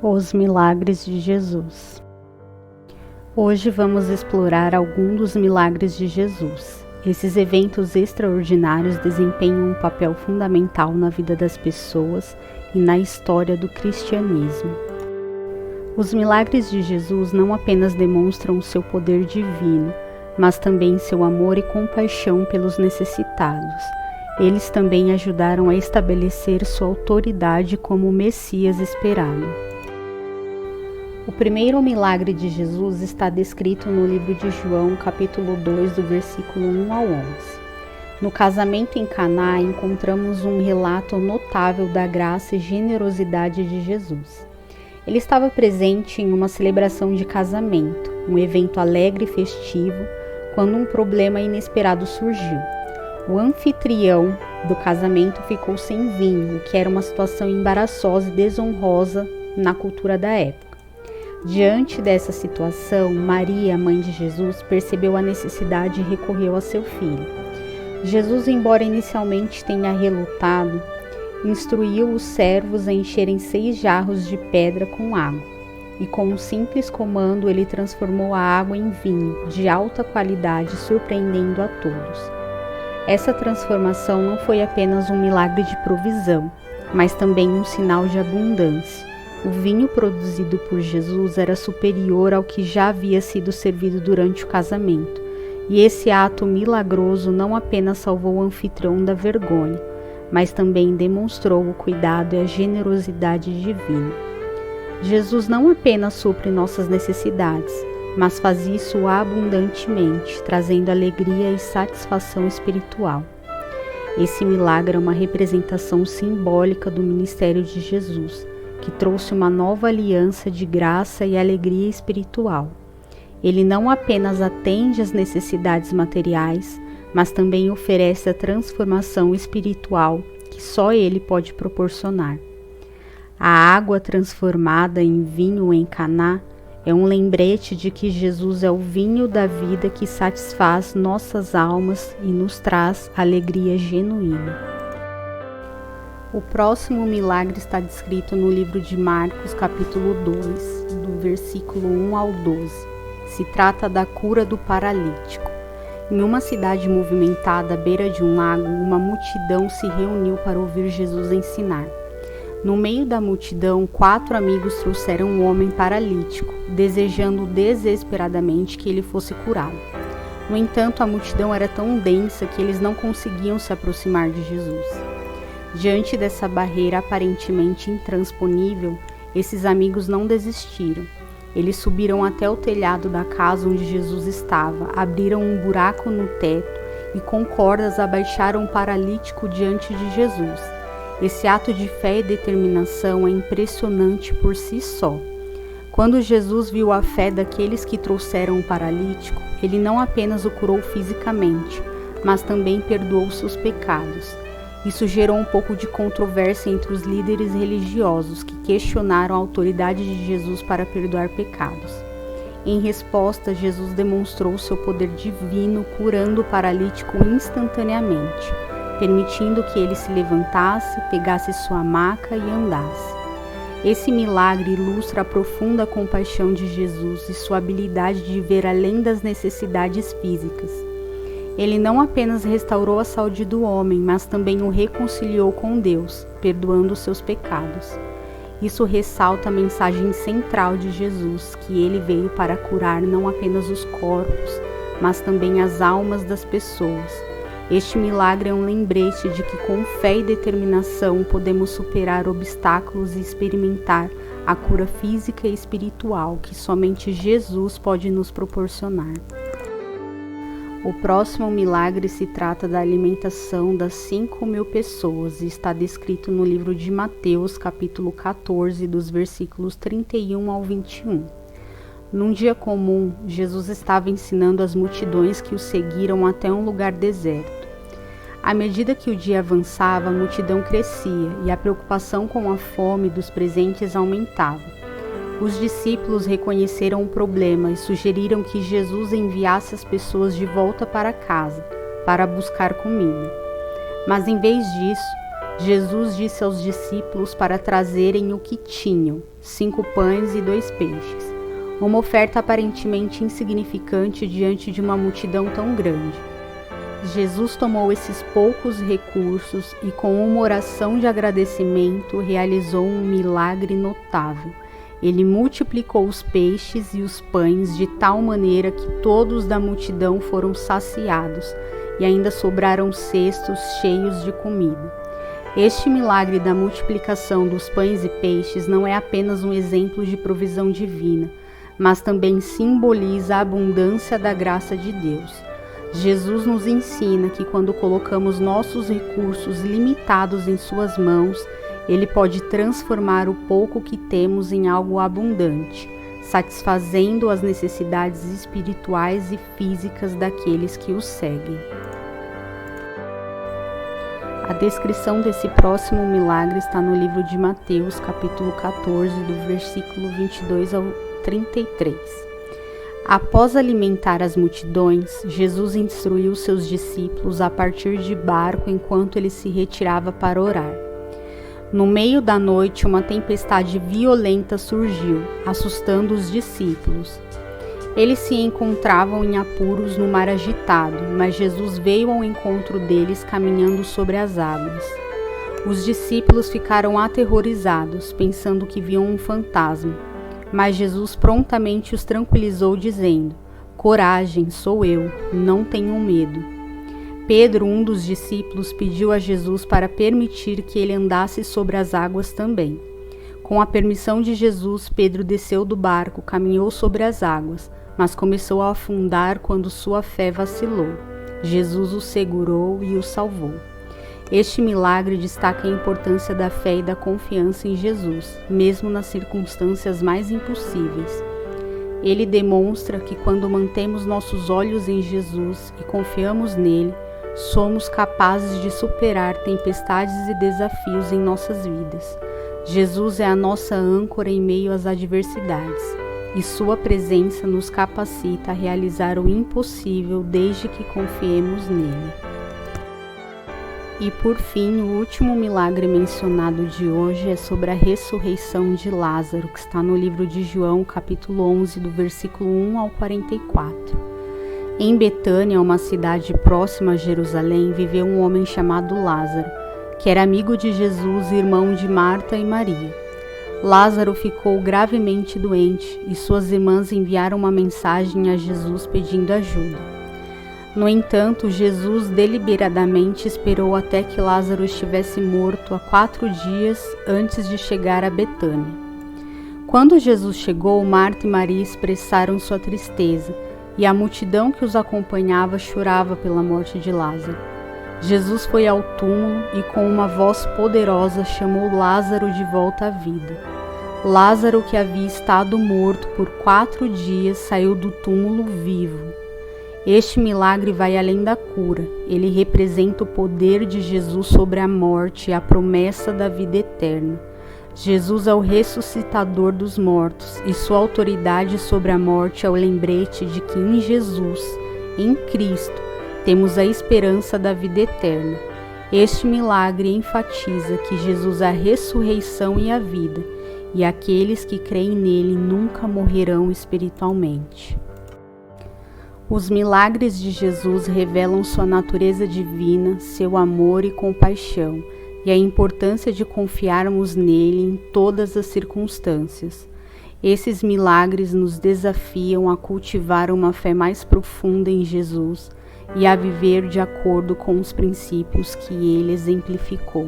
Os milagres de Jesus. Hoje vamos explorar alguns dos milagres de Jesus. Esses eventos extraordinários desempenham um papel fundamental na vida das pessoas e na história do cristianismo. Os milagres de Jesus não apenas demonstram o seu poder divino, mas também seu amor e compaixão pelos necessitados. Eles também ajudaram a estabelecer sua autoridade como o Messias esperado. O primeiro milagre de Jesus está descrito no livro de João, capítulo 2, do versículo 1 ao 11. No casamento em Caná, encontramos um relato notável da graça e generosidade de Jesus. Ele estava presente em uma celebração de casamento, um evento alegre e festivo, quando um problema inesperado surgiu. O anfitrião do casamento ficou sem vinho, o que era uma situação embaraçosa e desonrosa na cultura da época. Diante dessa situação, Maria, mãe de Jesus, percebeu a necessidade e recorreu a seu filho. Jesus, embora inicialmente tenha relutado, instruiu os servos a encherem 6 jarros de pedra com água, e com um simples comando ele transformou a água em vinho de alta qualidade, surpreendendo a todos. Essa transformação não foi apenas um milagre de provisão, mas também um sinal de abundância. O vinho produzido por Jesus era superior ao que já havia sido servido durante o casamento, e esse ato milagroso não apenas salvou o anfitrião da vergonha, mas também demonstrou o cuidado e a generosidade divina. Jesus não apenas supre nossas necessidades, mas faz isso abundantemente, trazendo alegria e satisfação espiritual. Esse milagre é uma representação simbólica do ministério de Jesus, que trouxe uma nova aliança de graça e alegria espiritual. Ele não apenas atende às necessidades materiais, mas também oferece a transformação espiritual que só ele pode proporcionar. A água transformada em vinho em Caná é um lembrete de que Jesus é o vinho da vida que satisfaz nossas almas e nos traz alegria genuína. O próximo milagre está descrito no livro de Marcos, capítulo 2, do versículo 1 ao 12. Se trata da cura do paralítico. Em uma cidade movimentada à beira de um lago, uma multidão se reuniu para ouvir Jesus ensinar. No meio da multidão, 4 amigos trouxeram um homem paralítico, desejando desesperadamente que ele fosse curado. No entanto, a multidão era tão densa que eles não conseguiam se aproximar de Jesus. Diante dessa barreira aparentemente intransponível, esses amigos não desistiram. Eles subiram até o telhado da casa onde Jesus estava, abriram um buraco no teto e com cordas abaixaram o paralítico diante de Jesus. Esse ato de fé e determinação é impressionante por si só. Quando Jesus viu a fé daqueles que trouxeram o paralítico, ele não apenas o curou fisicamente, mas também perdoou seus pecados. Isso gerou um pouco de controvérsia entre os líderes religiosos que questionaram a autoridade de Jesus para perdoar pecados. Em resposta, Jesus demonstrou seu poder divino curando o paralítico instantaneamente, permitindo que ele se levantasse, pegasse sua maca e andasse. Esse milagre ilustra a profunda compaixão de Jesus e sua habilidade de ver além das necessidades físicas. Ele não apenas restaurou a saúde do homem, mas também o reconciliou com Deus, perdoando seus pecados. Isso ressalta a mensagem central de Jesus, que ele veio para curar não apenas os corpos, mas também as almas das pessoas. Este milagre é um lembrete de que com fé e determinação podemos superar obstáculos e experimentar a cura física e espiritual que somente Jesus pode nos proporcionar. O próximo milagre se trata da alimentação das 5.000 pessoas e está descrito no livro de Mateus, capítulo 14, dos versículos 31 ao 21. Num dia comum, Jesus estava ensinando as multidões que o seguiram até um lugar deserto. À medida que o dia avançava, a multidão crescia e a preocupação com a fome dos presentes aumentava. Os discípulos reconheceram o problema e sugeriram que Jesus enviasse as pessoas de volta para casa, para buscar comida. Mas em vez disso, Jesus disse aos discípulos para trazerem o que tinham, 5 pães e 2 peixes, uma oferta aparentemente insignificante diante de uma multidão tão grande. Jesus tomou esses poucos recursos e, com uma oração de agradecimento, realizou um milagre notável. Ele multiplicou os peixes e os pães de tal maneira que todos da multidão foram saciados e ainda sobraram cestos cheios de comida. Este milagre da multiplicação dos pães e peixes não é apenas um exemplo de provisão divina, mas também simboliza a abundância da graça de Deus. Jesus nos ensina que quando colocamos nossos recursos limitados em suas mãos, Ele pode transformar o pouco que temos em algo abundante, satisfazendo as necessidades espirituais e físicas daqueles que o seguem. A descrição desse próximo milagre está no livro de Mateus, capítulo 14, do versículo 22 ao 33. Após alimentar as multidões, Jesus instruiu seus discípulos a partir de barco enquanto ele se retirava para orar. No meio da noite, uma tempestade violenta surgiu, assustando os discípulos. Eles se encontravam em apuros no mar agitado, mas Jesus veio ao encontro deles caminhando sobre as águas. Os discípulos ficaram aterrorizados, pensando que viam um fantasma. Mas Jesus prontamente os tranquilizou, dizendo: "Coragem, sou eu, não tenham medo." Pedro, um dos discípulos, pediu a Jesus para permitir que ele andasse sobre as águas também. Com a permissão de Jesus, Pedro desceu do barco, caminhou sobre as águas, mas começou a afundar quando sua fé vacilou. Jesus o segurou e o salvou. Este milagre destaca a importância da fé e da confiança em Jesus, mesmo nas circunstâncias mais impossíveis. Ele demonstra que quando mantemos nossos olhos em Jesus e confiamos nele, somos capazes de superar tempestades e desafios em nossas vidas. Jesus é a nossa âncora em meio às adversidades, e sua presença nos capacita a realizar o impossível desde que confiemos nele. E por fim, o último milagre mencionado de hoje é sobre a ressurreição de Lázaro, que está no livro de João, capítulo 11, do versículo 1 ao 44. Em Betânia, uma cidade próxima a Jerusalém, viveu um homem chamado Lázaro, que era amigo de Jesus e irmão de Marta e Maria. Lázaro ficou gravemente doente e suas irmãs enviaram uma mensagem a Jesus pedindo ajuda. No entanto, Jesus deliberadamente esperou até que Lázaro estivesse morto há 4 dias antes de chegar a Betânia. Quando Jesus chegou, Marta e Maria expressaram sua tristeza, e a multidão que os acompanhava chorava pela morte de Lázaro. Jesus foi ao túmulo e com uma voz poderosa chamou Lázaro de volta à vida. Lázaro, que havia estado morto por 4 dias, saiu do túmulo vivo. Este milagre vai além da cura. Ele representa o poder de Jesus sobre a morte e a promessa da vida eterna. Jesus é o ressuscitador dos mortos e sua autoridade sobre a morte é o lembrete de que em Jesus, em Cristo, temos a esperança da vida eterna. Este milagre enfatiza que Jesus é a ressurreição e a vida, e aqueles que creem nele nunca morrerão espiritualmente. Os milagres de Jesus revelam sua natureza divina, seu amor e compaixão, e a importância de confiarmos nele em todas as circunstâncias. Esses milagres nos desafiam a cultivar uma fé mais profunda em Jesus e a viver de acordo com os princípios que ele exemplificou.